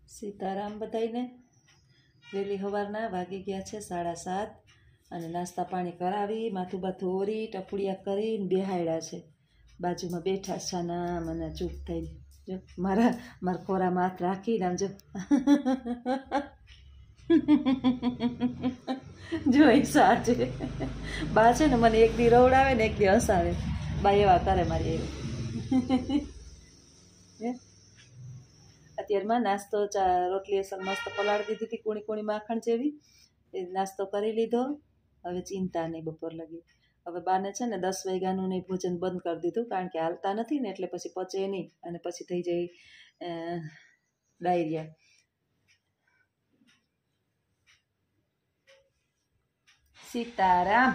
સીતારામ બધાઈને વહેલી સવારના વાગી ગયા છે 7:30 અને નાસ્તા પાણી કરાવી માથું બાથું ઓરી ટપુડિયા કરીને બેહાડ્યા છે. બાજુમાં બેઠા છાના મને ચૂપ થઈને જો મારા ખોરામાં હાથ રાખીને આમ જો જોઈ સાચે બા છે ને મને એક દી રવડાવે ને એક દી હસાવે. બા એવા કરે મારી એવી. અત્યારમાં નાસ્તો રોટલી અસર મસ્ત પલાળી દીધી હતી કૂણી કૂણી માખણ જેવી. એ નાસ્તો કરી લીધો. હવે ચિંતા નહીં બપોર લગી. હવે બાને છે ને 10 વાગ્યાનું ને ભોજન બંધ કરી દીધું કારણ કે હાલતા નથી ને એટલે પછી પચે નહીં અને પછી થઈ જાય ડાયરિયા. સીતારામ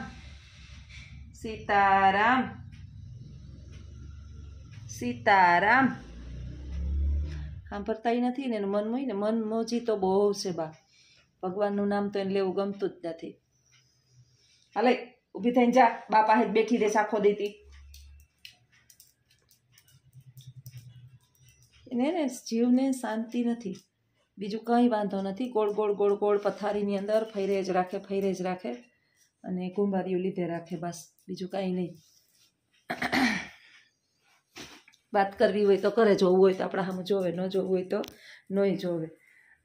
સીતારામ સીતારામ. સાંભળતા નથી ને એનું મન હોય ને મન મોજી તો બહુ છે બા. ભગવાનનું નામ તો એને લેવું ગમતું જ નથી. હાલે ઊભી થઈને જા, બા પાસે જ બેઠી રહેશે આખો દેતી. એને જીવને શાંતિ નથી, બીજું કંઈ વાંધો નથી. ગોળ ગોળ ગોળ ગોળ પથારીની અંદર ફૈરે જ રાખે અને કુંભારીઓ લીધે રાખે, બસ બીજું કાંઈ નહીં. વાત કરવી હોય તો કરે, જોવું હોય તો આપણા સામે જોવે, ન જોવું હોય તો નોય જોવે.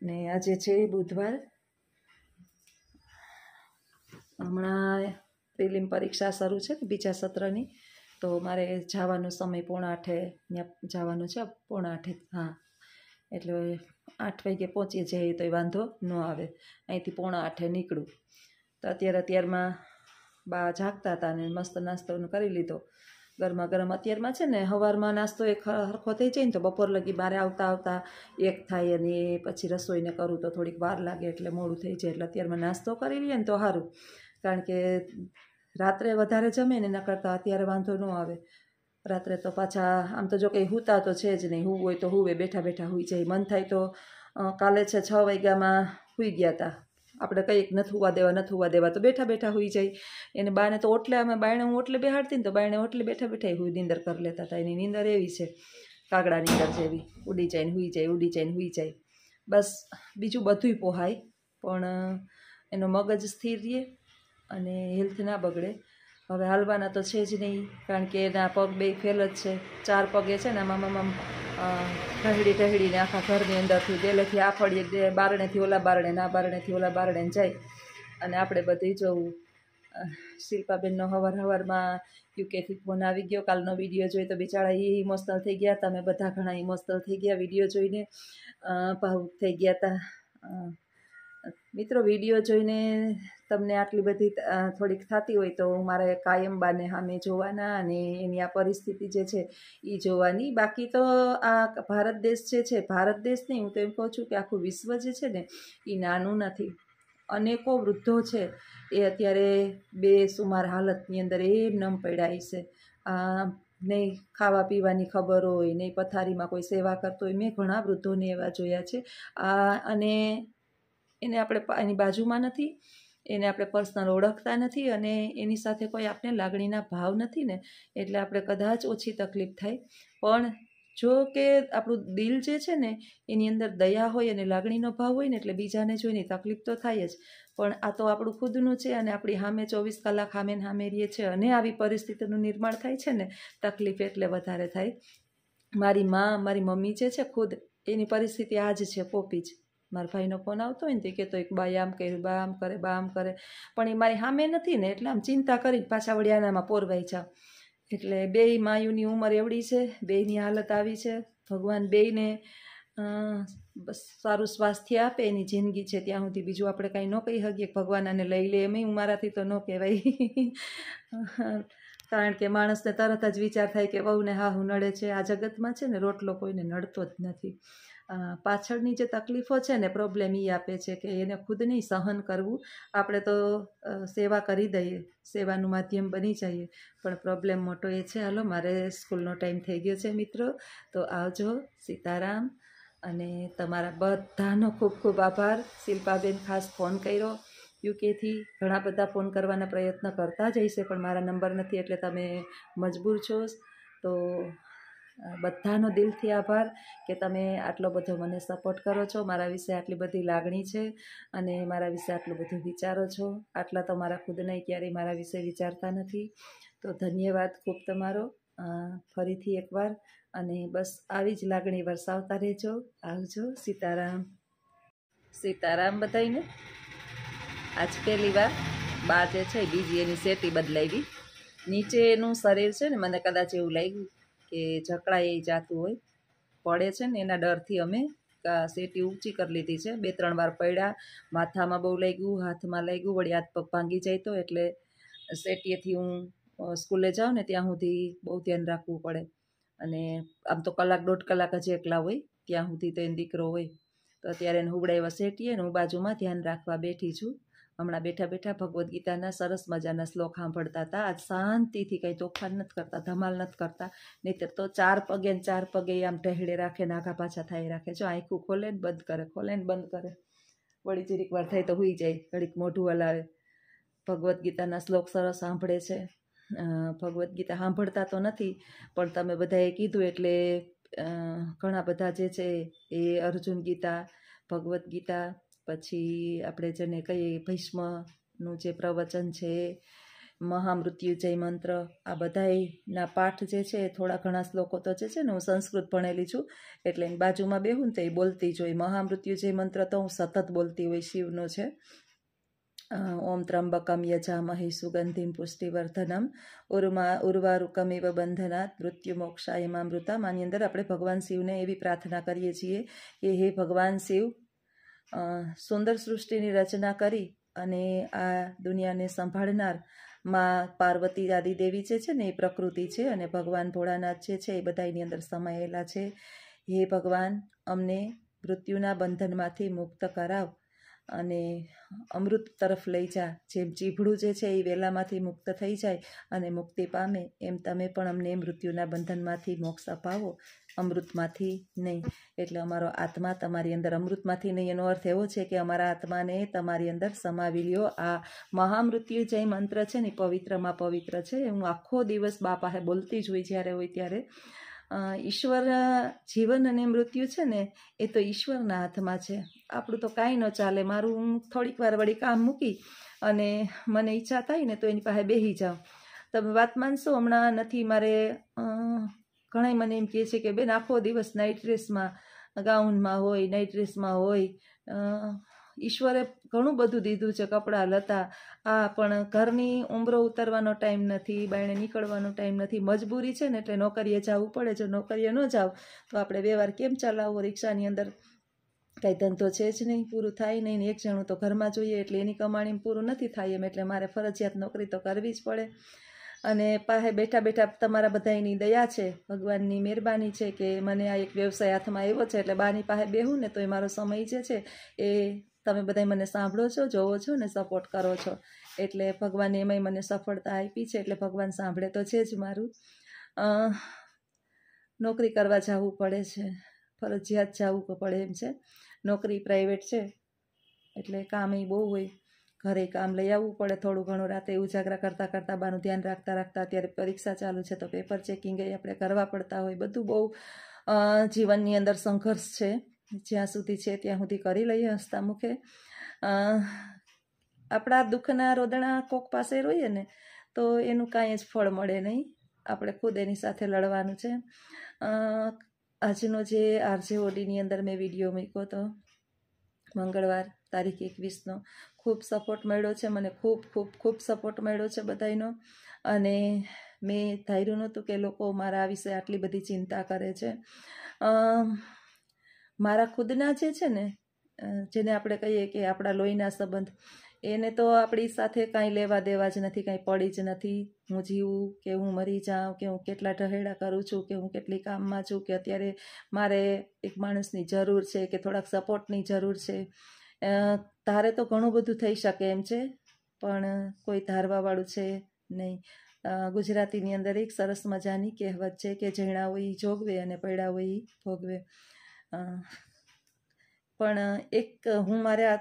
ને આજે છે બુધવાર. હમણાં પ્રિલિમ પરીક્ષા શરૂ છે બીજા સત્રની, તો મારે જવાનો સમય 7:45 ત્યાં જવાનું છે. 7:45 હા, એટલે 8 વાગે પહોંચી જઈએ તો વાંધો ન આવે. અહીંથી 7:45 નીકળું તો અત્યારમાં બા જાગતા હતા ને મસ્ત નાસ્તો કરી લીધો ગરમા ગરમ. અત્યારમાં છે ને સવારમાં નાસ્તો એક સરખો થઈ જાય ને તો બપોર લગી બારે આવતા 1 થાય અને પછી રસોઈને કરું તો થોડીક વાર લાગે એટલે મોડું થઈ જાય. એટલે અત્યારમાં નાસ્તો કરી લઈએ ને તો સારું, કારણ કે રાત્રે વધારે જમે ને એના કરતાં અત્યારે વાંધો ન આવે. રાત્રે તો પાછા આમ તો જો કંઈ સૂતા તો છે જ નહીં, સૂવું હોય તો સૂવે, બેઠા સૂઈ જાય. મન થાય તો કાલે છે 6 વાગ્યામાં સૂઈ ગયા હતા. આપણે કંઈક નથી હોવા દેવા તો બેઠા સૂઈ જાય. એને બાને તો ઓટલે અમે બાયણે હું ઓટલે બેહાડતી ને તો બાયણે ઓટલે બેઠા સૂઈ નીંદર કરી લેતા હતા. એની નીંદર એવી છે કાગડા નીંદર જેવી, ઉડી જાય ને સૂઈ જાય. બસ બીજું બધુંય પોહાય પણ એનો મગજ સ્થિર રહે અને હેલ્થ ના બગડે. હવે હાલવાના તો છે જ નહીં કારણ કે એના પગ 2 ફેલ જ છે. 4 પગે છે ને આમાં ઢહડીને આખા ઘરની અંદરથી ડેલેથી આ ફળીએ, બારણેથી ઓલા બારણે, ના બારણેથી ઓલા બારણે જાય. અને આપણે બધું જોવું. શિલ્પાબેનનો સવારમાં યુકેથી ફોન આવી ગયો. કાલનો વિડીયો જોઈ તો બિચારા એ ઇમોશનલ થઈ ગયા. તમે બધા ઘણા ઇમોશનલ થઈ ગયા વિડીયો જોઈને, ભાવુક થઈ ગયા હતા. મિત્રો, વિડીયો જોઈને તમને આટલી બધી થોડીક થતી હોય તો મારે કાયમ બાને સામે જોવાના અને એની આ પરિસ્થિતિ જે છે એ જોવાની. બાકી તો આ ભારત દેશ જે છે, ભારત દેશ નહીં, હું તો એમ કહું છું કે આખું વિશ્વ જે છે ને એ નાનું નથી. અનેકો વૃદ્ધો છે એ અત્યારે બેસુમાર હાલતની અંદર નમ પડ્યા છે. નહીં ખાવા પીવાની ખબર હોય, નહીં પથારીમાં કોઈ સેવા કરતો હોય. મેં ઘણા વૃદ્ધોને એવા જોયા છે. અને એને આપણે એની બાજુમાં નથી, એને આપણે પર્સનલ ઓળખતા નથી અને એની સાથે કોઈ આપણે લાગણીના ભાવ નથી ને, એટલે આપણે કદાચ ઓછી તકલીફ થાય. પણ જો કે આપણું દિલ જે છે ને એની અંદર દયા હોય અને લાગણીનો ભાવ હોય ને એટલે બીજાને જોઈને તકલીફ તો થાય જ. પણ આ તો આપણું ખુદનું છે અને આપણી સામે 24 કલાક સામે રહીએ છે અને આવી પરિસ્થિતિનું નિર્માણ થાય છે ને તકલીફ એટલે વધારે થાય. મારી મમ્મી જે છે ખુદ એની પરિસ્થિતિ આ જ છે, પોપી જ. મારા ભાઈનો ફોન આવતો હોય ને તે કહેતો એક બા આમ કર્યું, બા આમ કરે, પણ એ મારી સામે નથી ને એટલે આમ ચિંતા કરી પાછા વડિયાનામાં પોરવાઈ જાવ. એટલે 2 માયુની ઉંમર એવડી છે, 2ની હાલત આવી છે. ભગવાન 2ને બસ સારું સ્વાસ્થ્ય આપે, એની જિંદગી છે ત્યાં સુધી. બીજું આપણે કાંઈ ન કહી શકીએ. ભગવાન આને લઈ લે એમ મારાથી તો ન કહેવાય. કારણ કે માણસને તરત જ વિચાર થાય કે વહુને હું નડે છે. આ જગતમાં છે ને રોટલો કોઈને નડતો જ નથી. પાછળની જે તકલીફો છે ને પ્રોબ્લેમ એ આપે છે કે એને ખુદ નહીં સહન કરવું. આપણે તો સેવા કરી દઈએ, સેવાનું માધ્યમ બની જઈએ, પણ પ્રોબ્લેમ મોટો એ છે. હાલો, મારે સ્કૂલનો ટાઈમ થઈ ગયો છે મિત્રો, તો આવજો. સીતારામ. અને તમારા બધાનો ખૂબ ખૂબ આભાર. શિલ્પાબેન ખાસ ફોન કર્યો યુકેથી. ઘણા બધા ફોન કરવાના પ્રયત્ન કરતા જ હશે પણ મારા નંબર નથી એટલે તમે મજબૂર છો. તો બધાનો દિલથી આભાર કે તમે આટલો બધો મને સપોર્ટ કરો છો, મારા વિશે આટલી બધી લાગણી છે અને મારા વિશે આટલું બધું વિચારો છો. આટલા તો મારા ખુદને ક્યારેય મારા વિશે વિચારતા નથી. તો ધન્યવાદ ખૂબ તમારો ફરીથી એકવાર. અને બસ આવી જ લાગણી વરસાવતા રહેજો. આવજો. સીતારામ. સીતારામ બધાઈને. આજ પહેલી વાર બા જે છે બીજી એની સેટી બદલાવી. નીચેનું શરીર છે ને મને કદાચ એવું લાગ્યું કે જકડાઈ જાતું હોય, પડે છે ને એના ડરથી અમે સેટી ઊંચી કરી લીધી છે. 2-3 વાર પડ્યા, માથામાં બહુ લાગ્યું, હાથમાં લાગ્યું, વળી હાથ પગ ભાંગી જાય તો એટલે સેટીએથી હું સ્કૂલે જાઉં ને ત્યાં સુધી બહુ ધ્યાન રાખવું પડે. અને આમ તો 1-1.5 કલાક જ એકલા હોય ત્યાં સુધી તો એનો દીકરો હોય. તો અત્યારે એને હુવડાવ્યા સેટીએ ને હું બાજુમાં ધ્યાન રાખવા બેઠી છું. હમણાં બેઠા બેઠા ભગવદ્ ગીતાના સરસ મજાના શ્લોક સાંભળતા હતા. આજ શાંતિથી કંઈ તોફાન નથી કરતા, ધમાલ નથી કરતા. નહીંતર તો 4 પગે આમ ટેહડે રાખે ને આગા પાછા થાય રાખે. જો આંખું ખોલે ને બંધ કરે, ખોલે ને બંધ કરે. વળી જરીક વાર થાય તો હુઈ જાય, ઘડીક મોઢું હલાવે. ભગવદ્ ગીતાના શ્લોક સરસ સાંભળે છે. ભગવદ્ ગીતા સાંભળતા તો નથી પણ તમે બધાએ કીધું એટલે ઘણા બધા જે છે એ અર્જુન ગીતા, ભગવદ્ ગીતા, પછી આપણે જેને કહીએ ભીષ્મનું જે પ્રવચન છે, મહામૃત્યુજય મંત્ર, આ બધાના પાઠ જે છે થોડા ઘણા શ્લોકો તો જે છે ને હું સંસ્કૃત ભણેલી છું એટલે એની બાજુમાં બેહું ને તો એ બોલતી જ હોય. મહામૃત્યુજય મંત્ર તો હું સતત બોલતી હોય, શિવનો છે. ઓમ ત્રંબકમ યજામહે સુગંધિમ પુષ્ટિવર્ધનમ ઉર્વારુકમિવ બંધનાત મૃત્યુમોક્ષાય મામૃતમ. આની અંદર આપણે ભગવાન શિવને એવી પ્રાર્થના કરીએ છીએ કે હે ભગવાન શિવ, સુંદર સૃષ્ટિની રચના કરી અને આ દુનિયાને સંભાળનાર માં પાર્વતી આદિદેવી જે છે ને એ પ્રકૃતિ છે અને ભગવાન ભોળાનાથ જે છે એ બધાની અંદર સમાયેલા છે. હે ભગવાન, અમને મૃત્યુના બંધનમાંથી મુક્ત કરાવ અને અમૃત તરફ લઈ જા. જેમ ચીભડું જે છે એ વેલામાંથી મુક્ત થઈ જાય અને મુક્તિ પામે, એમ તમે પણ અમને મૃત્યુના બંધનમાંથી મોક્ષ અપાવો, અમૃતમાંથી નહીં. એટલે અમારો આત્મા તમારી અંદર અમૃતમાંથી નહીં, એનો અર્થ એવો છે કે અમારા આત્માને તમારી અંદર સમાવી લ્યો. આ મહામૃત્યુજય મંત્ર છે ને પવિત્રમાં પવિત્ર છે. હું આખો દિવસ બા પાસે બોલતી જ હોય જ્યારે હોય ત્યારે. ઈશ્વર, જીવન અને મૃત્યુ છે ને એ તો ઈશ્વરના હાથમાં છે. આપણું તો કાંઈ ન ચાલે. મારું હું થોડીક વાર વળી કામ મૂકી અને મને ઈચ્છા થાય ને તો એની પાસે બેસી જાઉં. તમે વાત માનશો, હમણાં નથી મારે ઘણાય મને એમ કહે છે કે બેન આખો દિવસ નાઇટ ડ્રેસમાં, ગાઉનમાં હોય, નાઇટ ડ્રેસમાં હોય. ઈશ્વરે ઘણું બધું દીધું છે, કપડાં લતા, પણ ઘરની ઉંબરો ઉતરવાનો ટાઈમ નથી, બાયણે નીકળવાનો ટાઈમ નથી. મજબૂરી છે ને એટલે નોકરીએ જવું પડે. જો નોકરીએ ન જાવ તો આપણે વ્યવહાર કેમ ચલાવવો? રિક્ષાની અંદર કાંઈ ધંધો છે જ નહીં, પૂરું થાય નહીં. ને એક જણું તો ઘરમાં જોઈએ એટલે એની કમાણી પૂરું નથી થાય એમ, એટલે મારે ફરજિયાત નોકરી તો કરવી જ પડે. અને પાસે બેઠા બેઠા તમારા બધાની દયા છે, ભગવાનની મહેરબાની છે કે મને આ એક વ્યવસાય હાથમાં આવ્યો છે એટલે બાની પાસે બેહું ને તો એ મારો સમય જે છે એ તમે બધા મને સાંભળો છો, જોવો છો ને સપોર્ટ કરો છો. એટલે ભગવાને એમાંય મને સફળતા આપી છે એટલે ભગવાન સાંભળે તો છે જ મારું. નોકરી કરવા જવું પડે છે, ફરજિયાત જવું પડે એમ છે. નોકરી પ્રાઇવેટ છે એટલે કામ એ બહુ હોય, ઘરે કામ લઈ આવવું પડે. થોડું ઘણું રાતે ઉજાગરા કરતાં કરતાં બાનું ધ્યાન રાખતા રાખતા, અત્યારે પરીક્ષા ચાલુ છે તો પેપર ચેકિંગ એ આપણે કરવા પડતા હોય. બધું બહુ જીવનની અંદર સંઘર્ષ છે. જ્યાં સુધી છે ત્યાં સુધી કરી લઈએ હસતા મુખે. આપણા દુઃખના રોદણા કોક પાસે રોઈએ ને તો એનું કાંઈ જ ફળ મળે નહીં. આપણે ખુદ એની સાથે લડવાનું છે. આજનો જે RJODની અંદર મેં વિડીયો મૂક્યો હતો મંગળવાર તારીખ 21નો, ખૂબ સપોર્ટ મળ્યો છે મને, ખૂબ ખૂબ ખૂબ સપોર્ટ મળ્યો છે બધાનો. અને મેં ધાર્યું નહોતું કે લોકો મારા વિશે આટલી બધી ચિંતા કરે છે. મારા ખુદના જે છે ને, જેને આપણે કહીએ કે આપણા લોહીના સંબંધ, એને તો આપણી સાથે કાંઈ લેવા દેવા જ નથી, કાંઈ પડી જ નથી. હું જીવું કે હું મરી જાઉં, કે હું કેટલા ઢહેડા કરું છું, કે હું કેટલી કામમાં છું, કે અત્યારે મારે એક માણસની જરૂર છે, કે થોડાક સપોર્ટની જરૂર છે. ધારે તો ઘણું બધું થઈ શકે એમ છે પણ કોઈ ધારવાવાળું છે નહીં. ગુજરાતીની અંદર એક સરસ મજાની કહેવત છે કે જણા હોય એ જોગવે અને પડ્યા હોય એ ભોગવે. પણ એક હું મારા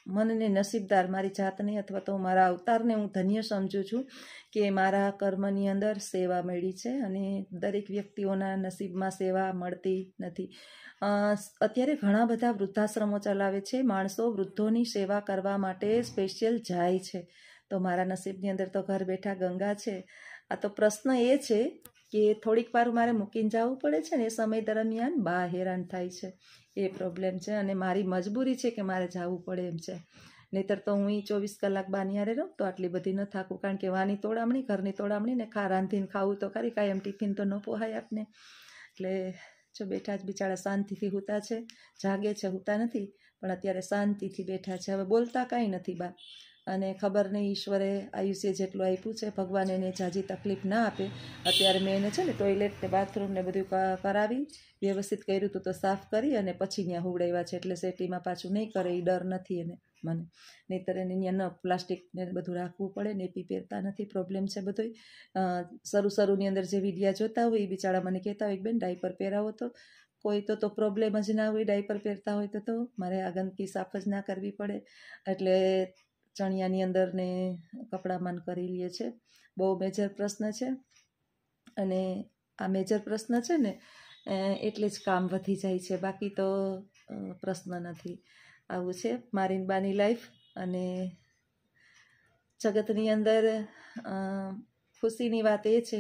મનને નસીબદાર, મારી જાતને અથવા તો મારા અવતારને હું ધન્ય સમજું છું કે મારા કર્મની અંદર સેવા મળી છે, અને દરેક વ્યક્તિઓના નસીબમાં સેવા મળતી નથી. અત્યારે ઘણા બધા વૃદ્ધાશ્રમો ચલાવે છે, માણસો વૃદ્ધોની સેવા કરવા માટે સ્પેશિયલ જાય છે. તો મારા નસીબની અંદર તો ઘર બેઠા ગંગા છે. આ તો પ્રશ્ન એ છે કે થોડીક વાર મારે મૂકીને જવું પડે છે ને, એ સમય દરમિયાન બા હેરાન થાય છે, એ પ્રોબ્લેમ છે. અને મારી મજબૂરી છે કે મારે જવું પડે એમ છે, નહીંતર તો હું 24 કલાક બાની હારે રહું તો આટલી બધી ન થાકું, કારણ કે વાની તોડામણી, ઘરની તોડામણી ને રાંધીને ખાવું તો ખરી, કાંઈ એમ ટિફિન તો ન પોહાય આપને. એટલે જો બેઠા જ બિચારા શાંતિથી સૂતા છે, જાગે છે, સૂતા નથી, પણ અત્યારે શાંતિથી બેઠા છે. હવે બોલતા કાંઈ નથી બા, અને ખબર નહીં ઈશ્વરે આયુષ્ય જેટલું આપ્યું છે, ભગવાન એને જાજી તકલીફ ના આપે. અત્યારે મેં એને છે ને ટોયલેટ ને બાથરૂમ ને બધું કરાવી વ્યવસ્થિત કર્યું હતું, તો સાફ કરી અને પછી ત્યાં હુવડાવ્યા છે, એટલે સેટીમાં પાછું નહીં કરે એ ડર નથી એને મને, નહીંતર એને ત્યાં ન પ્લાસ્ટિક ને બધું રાખવું પડે ને, એપી પહેરતા નથી, પ્રોબ્લેમ છે બધોય. શરૂની અંદર જે વિડીયા જોતા હોય એ બિચારા મને કહેતા હોય કે બેન ડાયપર પહેરાવો, તો કોઈ તો પ્રોબ્લેમ જ ના હોય, ડાયપર પહેરતા હોય તો મારે આ ગંદકી સાફ જ ના કરવી પડે. એટલે ચણિયાની અંદર ને કપડામાં કરી લે છે. બહુ મેજર પ્રશ્ન છે, અને આ મેજર પ્રશ્ન છે ને એટલે જ કામ વધી જાય છે, બાકી તો પ્રશ્ન નથી. આવું છે મારી બાની લાઈફ. અને જગતની અંદર ખુશીની વાત એ છે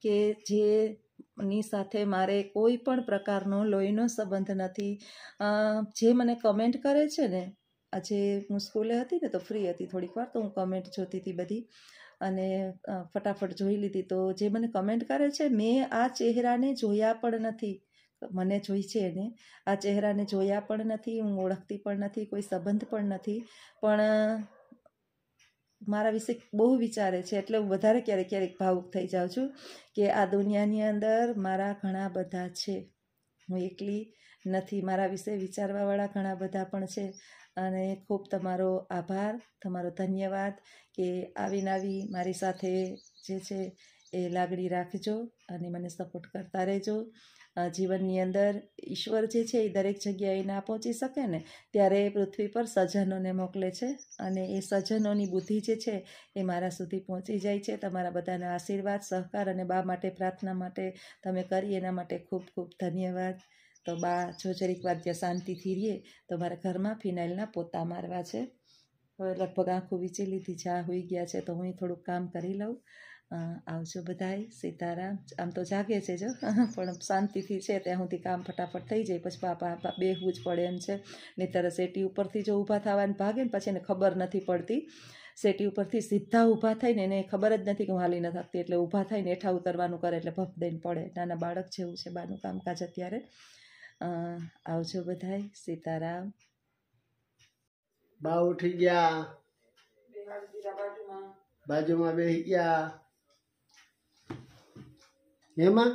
કે જેની સાથે મારે કોઈ પણ પ્રકારનો લોહીનો સંબંધ નથી. જે મને કમેન્ટ કરે છે ને, આજે હું સ્કૂલે હતી ને તો ફ્રી હતી થોડીક વાર, તો હું કમેન્ટ જોતી હતી બધી, અને ફટાફટ જોઈ લીધી. તો જે મને કમેન્ટ કરે છે, મેં આ ચહેરાને જોયા પણ નથી, મને જોઈ છે એને, આ ચહેરાને જોયા પણ નથી, હું ઓળખતી પણ નથી, કોઈ સંબંધ પણ નથી, પણ મારા વિશે બહુ વિચારે છે. એટલે હું વધારે ક્યારેક ભાવુક થઈ જાઉં છું કે આ દુનિયાની અંદર મારા ઘણા બધા છે, હું એકલી નથી, મારા વિશે વિચારવાવાળા ઘણા બધા પણ છે. અને ખૂબ તમારો આભાર, તમારો ધન્યવાદ કે આવી મારી સાથે જે છે એ લાગણી રાખજો અને મને સપોર્ટ કરતા રહેજો. જીવનની અંદર ઈશ્વર જે છે એ દરેક જગ્યાએ ના પહોંચી શકે ને, ત્યારે પૃથ્વી પર સજ્જનોને મોકલે છે, અને એ સજ્જનોની બુદ્ધિ જે છે એ મારા સુધી પહોંચી જાય છે. તમારા બધાના આશીર્વાદ, સહકાર અને બા માટે પ્રાર્થના માટે તમે કરી, એના માટે ખૂબ ખૂબ ધન્યવાદ. તો બા જો જરીક વાર ત્યાં શાંતિથી રહીએ તો મારા ઘરમાં ફિનાઇલના પોતા મારવા છે. હવે લગભગ આંખો વીંચી લીધી છે, આ હોઈ ગયા છે, તો હું થોડુંક કામ કરી લઉં. આવજો બધાય, સીતારામ. આમ તો જાગે છે જો, પણ શાંતિથી છે ત્યાં સુધી કામ ફટાફટ થઈ જાય, પછી પાપા બેહવું જ પડે એમ છે. નહીંતર સેટી ઉપરથી જો ઊભા થવાનું ભાગે ને પછી એને ખબર નથી પડતી, સેટી ઉપરથી સીધા ઊભા થઈને એને ખબર જ નથી કે હું હાલી ન થકતી, એટલે ઊભા થઈને હેઠા ઉતરવાનું કરે એટલે ભપ દઈને પડે. નાના બાળક જેવું છે બાનું કામકાજ અત્યારે. આવજો બધાય, સીતારામ. બા ઉઠી ગયા, બાજુમાં બેસી ગયા. એમાં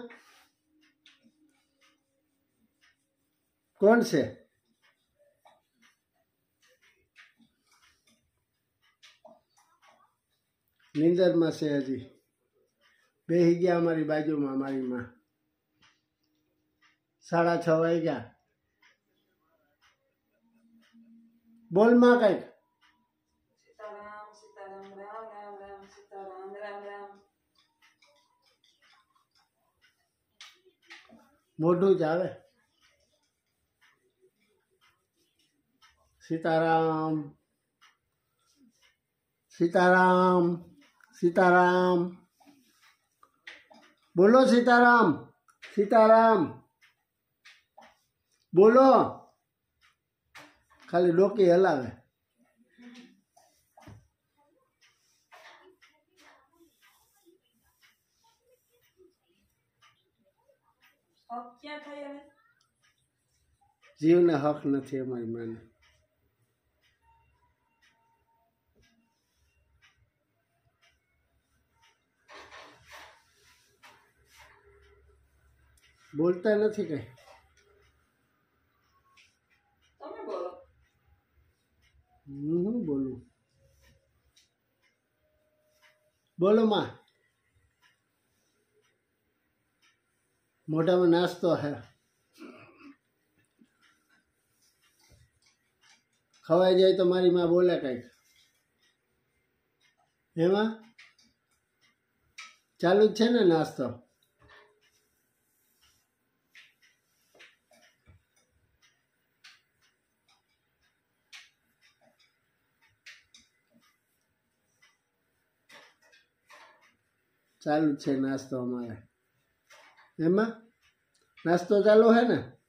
કોણ છે? નીંદરમાં છે હજી. બેસી ગયા અમારી બાજુમાં, મારી માં. 6:30 વાગ્યા. બોલમાં કઈક. સીતારામ, સીતારામ, રામ રામ રામ, સીતારામ, રામ રામ. મોઢું જ આવે. સીતારામ, સીતારામ, સીતારામ. બોલો સીતારામ, સીતારામ બોલો. ખાલી ડોકી હલાવે. જીવને હક નથી અમારી માને. બોલતા નથી કઈ. તમે બોલો. હું બોલું? બોલો માં. મોઢામાં નાસ્તો હે, ખવાઈ જાય તો મારી માં બોલે કંઈક. એમાં ચાલુ જ છે ને નાસ્તો. ચાલુ જ છે નાસ્તો અમારે. એમાં નાસ્તો ચાલુ હે ને.